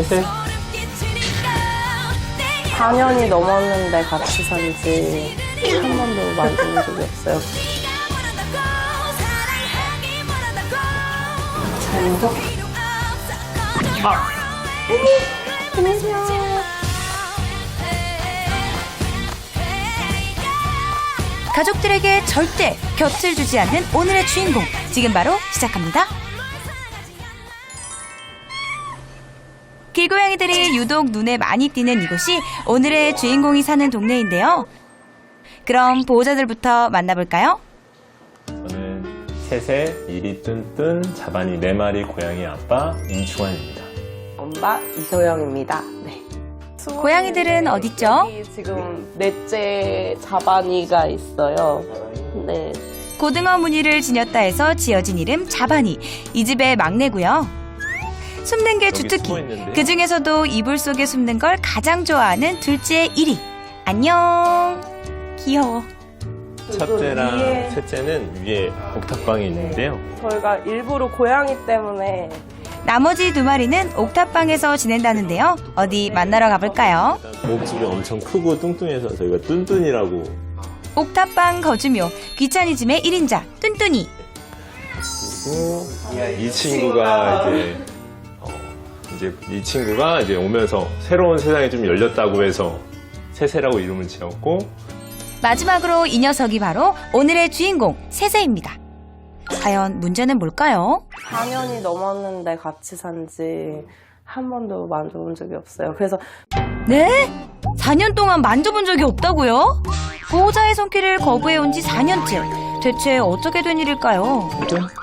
셋. 4년이 넘었는데 같이 산지 한 번도 만져본 적이 없어요. 잘 먹어? 안녕하세요. 가족들에게 절대 곁을 주지 않는 오늘의 주인공, 지금 바로 시작합니다. 길고양이들이 유독 눈에 많이 띄는 이곳이 오늘의 주인공이 사는 동네인데요. 그럼 보호자들부터 만나볼까요? 저는 셋의 이리 뚠뚠 자바니 4마리 고양이 아빠 임충환입니다. 엄마 이소영입니다. 네. 고양이들은 어딨죠? 지금 넷째 자바니가 있어요. 네. 고등어 무늬를 지녔다 해서 지어진 이름 자바니. 이 집의 막내고요. 숨는 게 주특기. 그 중에서도 이불 속에 숨는 걸 가장 좋아하는 둘째 1위. 안녕. 귀여워. 첫째랑 셋째는 위에 옥탑방에 있는데요. 저희가 일부러 고양이 때문에 나머지 2마리는 옥탑방에서 지낸다는데요. 어디 만나러 가볼까요? 목줄이 엄청 크고 뚱뚱해서 저희가 뚠뚠이라고. 옥탑방 거주묘, 귀차니즘의 1인자 뚠뚠이. 그리고 이 친구가 이제 이 친구가 이제 오면서 새로운 세상이 좀 열렸다고 해서 세세라고 이름을 지었고, 마지막으로 이 녀석이 바로 오늘의 주인공 세세입니다. 과연 문제는 뭘까요? 4년이 넘었는데 같이 산지 한 번도 만져본 적이 없어요. 그래서 네? 4년 동안 만져본 적이 없다고요? 보호자의 손길을 거부해온 지 4년째. 대체 어떻게 된 일일까요?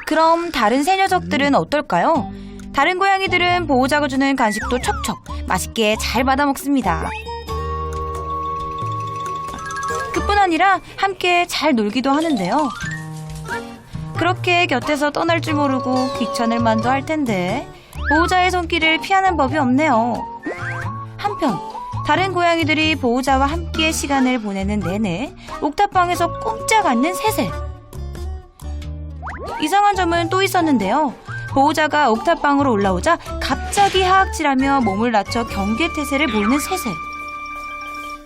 그럼 다른 새 녀석들은 어떨까요? 다른 고양이들은 보호자가 주는 간식도 척척 맛있게 잘 받아 먹습니다. 그뿐 아니라 함께 잘 놀기도 하는데요. 그렇게 곁에서 떠날 줄 모르고 귀찮을 만도 할 텐데 보호자의 손길을 피하는 법이 없네요. 한편 다른 고양이들이 보호자와 함께 시간을 보내는 내내 옥탑방에서 꼼짝 않는 세세. 이상한 점은 또 있었는데요. 보호자가 옥탑방으로 올라오자 갑자기 하악질하며 몸을 낮춰 경계태세를 보이는 세세.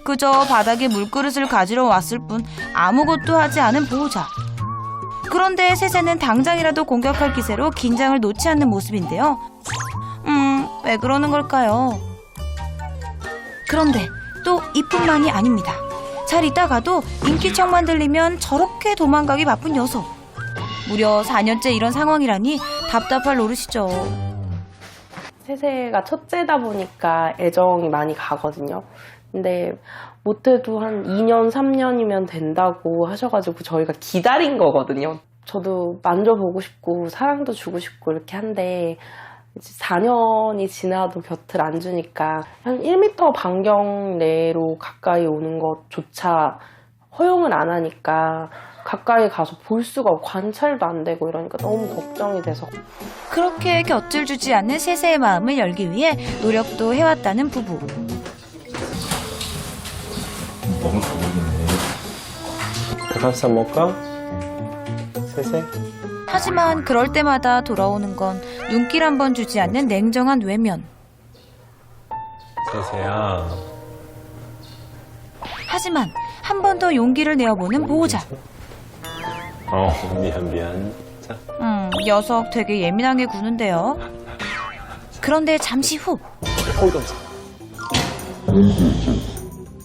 그저 바닥에 물그릇을 가지러 왔을 뿐 아무것도 하지 않은 보호자. 그런데 세세는 당장이라도 공격할 기세로 긴장을 놓지 않는 모습인데요. 왜 그러는 걸까요? 그런데 또 이뿐만이 아닙니다. 잘 있다가도 인기척만 들리면 저렇게 도망가기 바쁜 녀석. 무려 4년째 이런 상황이라니 답답할 노릇이죠. 세세가 첫째다 보니까 애정이 많이 가거든요. 근데 못해도 한 2년, 3년이면 된다고 하셔가지고 저희가 기다린 거거든요. 저도 만져보고 싶고 사랑도 주고 싶고 이렇게 한데 이제 4년이 지나도 곁을 안 주니까 한 1m 반경 내로 가까이 오는 것조차 허용을 안 하니까 가까이 가서 볼 수가 없고 관찰도 안 되고 이러니까 너무 걱정이 돼서. 그렇게 곁을 주지 않는 세세의 마음을 열기 위해 노력도 해왔다는 부부. 너무 좋네. 닭가슴살 먹을까? 세세? 하지만 그럴 때마다 돌아오는 건 눈길 한 번 주지 않는 냉정한 외면. 세세야. 하지만 한 번 더 용기를 내어보는 보호자. 미안. 자. 녀석 되게 예민하게 구는데요. 그런데 잠시 후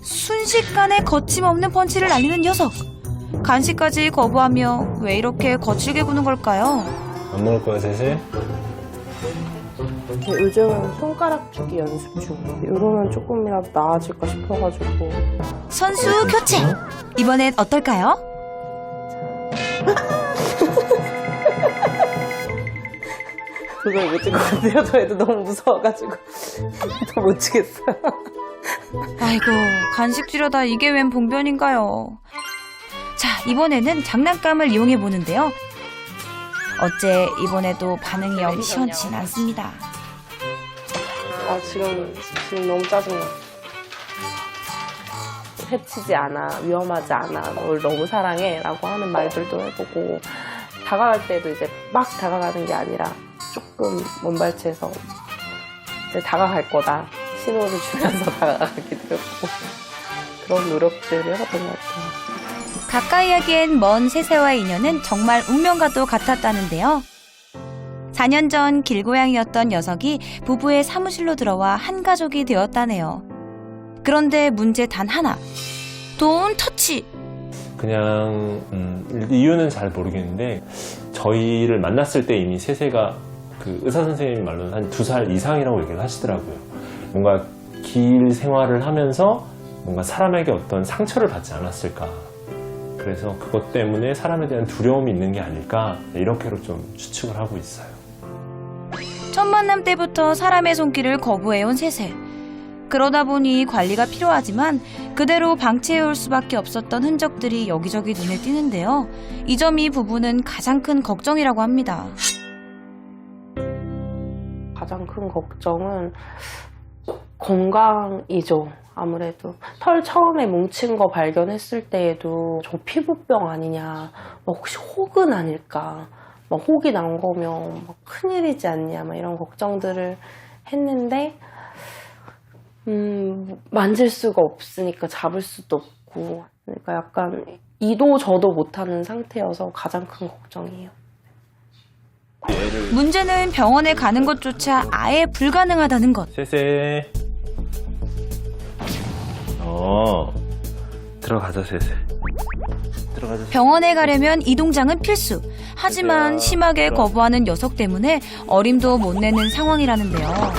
순식간에 거침없는 펀치를 날리는 녀석. 간식까지 거부하며 왜 이렇게 거칠게 구는 걸까요? 안 먹을 거야, 세세? 요즘은 손가락 주기 연습 중. 이러면 조금이라도 나아질까 싶어가지고. 선수 교체! 이번엔 어떨까요? 그걸 못 찍었는데요. 저희도 너무 무서워가지고 더 못 찍겠어요. 아이고, 간식 주려다 이게 웬 봉변인가요? 자, 이번에는 장난감을 이용해 보는데요. 어째 이번에도 반응이 영 시원치 않습니다. 지금 너무 짜증나. 해치지 않아, 위험하지 않아, 널 너무 사랑해 라고 하는 말들도 해보고 다가갈 때도 이제 막 다가가는 게 아니라 조금 먼발치에서 이제 다가갈 거다 신호를 주면서 다가가기도 했고 그런 노력들을 해봤던 것 같아요. 가까이 하기엔 먼 세세와의 인연은 정말 운명과도 같았다는데요. 4년 전 길고양이였던 녀석이 부부의 사무실로 들어와 한 가족이 되었다네요. 그런데 문제 단 하나. 돈 터치. 그냥 이유는 잘 모르겠는데 저희를 만났을 때 이미 세세가 그 의사 선생님 말로는 한 2살 이상이라고 얘기를 하시더라고요. 뭔가 길 생활을 하면서 뭔가 사람에게 어떤 상처를 받지 않았을까. 그래서 그것 때문에 사람에 대한 두려움이 있는 게 아닐까 이렇게로 좀 추측을 하고 있어요. 첫 만남 때부터 사람의 손길을 거부해온 세세. 그러다 보니 관리가 필요하지만 그대로 방치해올 수밖에 없었던 흔적들이 여기저기 눈에 띄는데요. 이 점이 부부는 가장 큰 걱정이라고 합니다. 가장 큰 걱정은 건강이죠. 아무래도 털 처음에 뭉친 거 발견했을 때에도 저 피부병 아니냐, 혹시 혹은 아닐까, 혹이 난 거면 큰일이지 않냐, 이런 걱정들을 했는데 만질 수가 없으니까 잡을 수도 없고, 그러니까 약간 이도 저도 못하는 상태여서 가장 큰 걱정이에요. 문제는 병원에 가는 것조차 아예 불가능하다는 것. 세세. 들어가자 세세. 들어가자. 병원에 가려면 이 동장은 필수. 하지만 심하게 거부하는 녀석 때문에 어림도 못 내는 상황이라는데요.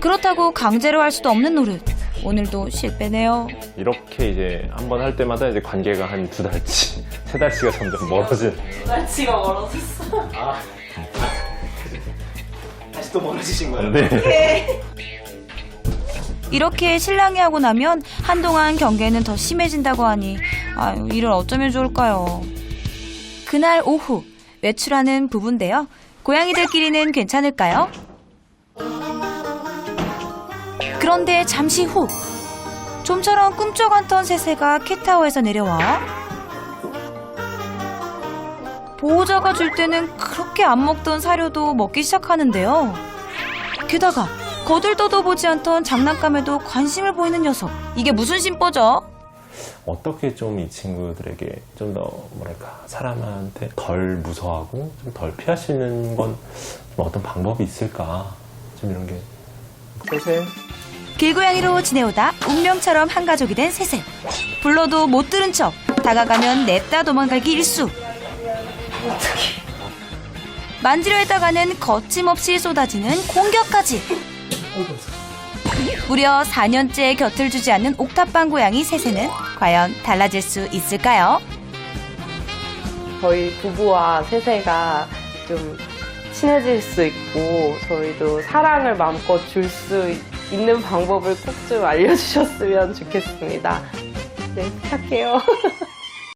그렇다고 강제로 할 수도 없는 노릇. 오늘도 실패네요. 이렇게 이제 한 번 할 때마다 이제 관계가 한 2달치, 3달치가 점점 멀어진. 2달치가 멀어졌어. 다시 또 멀어지신 거예요? 네. 이렇게 실랑이 하고 나면 한동안 경계는 더 심해진다고 하니 아유, 이를 어쩌면 좋을까요? 그날 오후 외출하는 부부인데요. 고양이들끼리는 괜찮을까요? 그런데 잠시 후 좀처럼 꿈쩍 않던 세세가 캣타워에서 내려와 보호자가 줄 때는 그렇게 안 먹던 사료도 먹기 시작하는데요. 게다가 거들떠도 보지 않던 장난감에도 관심을 보이는 녀석. 이게 무슨 심보죠? 어떻게 좀 이 친구들에게 좀 더 뭐랄까 사람한테 덜 무서워하고 좀 덜 피할 수 있는 건 좀 어떤 방법이 있을까? 좀 이런 게. 세세. 길고양이로 지내오다 운명처럼 한 가족이 된 세세. 불러도 못 들은 척. 다가가면 냅다 도망가기 일수. 만지려 했다가는 거침없이 쏟아지는 공격까지. 무려 4년째 곁을 주지 않는 옥탑방 고양이 세세는 과연 달라질 수 있을까요? 저희 부부와 세세가 좀 친해질 수 있고 저희도 사랑을 마음껏 줄 수 있는 방법을 꼭 좀 알려주셨으면 좋겠습니다. 네, 부탁해요.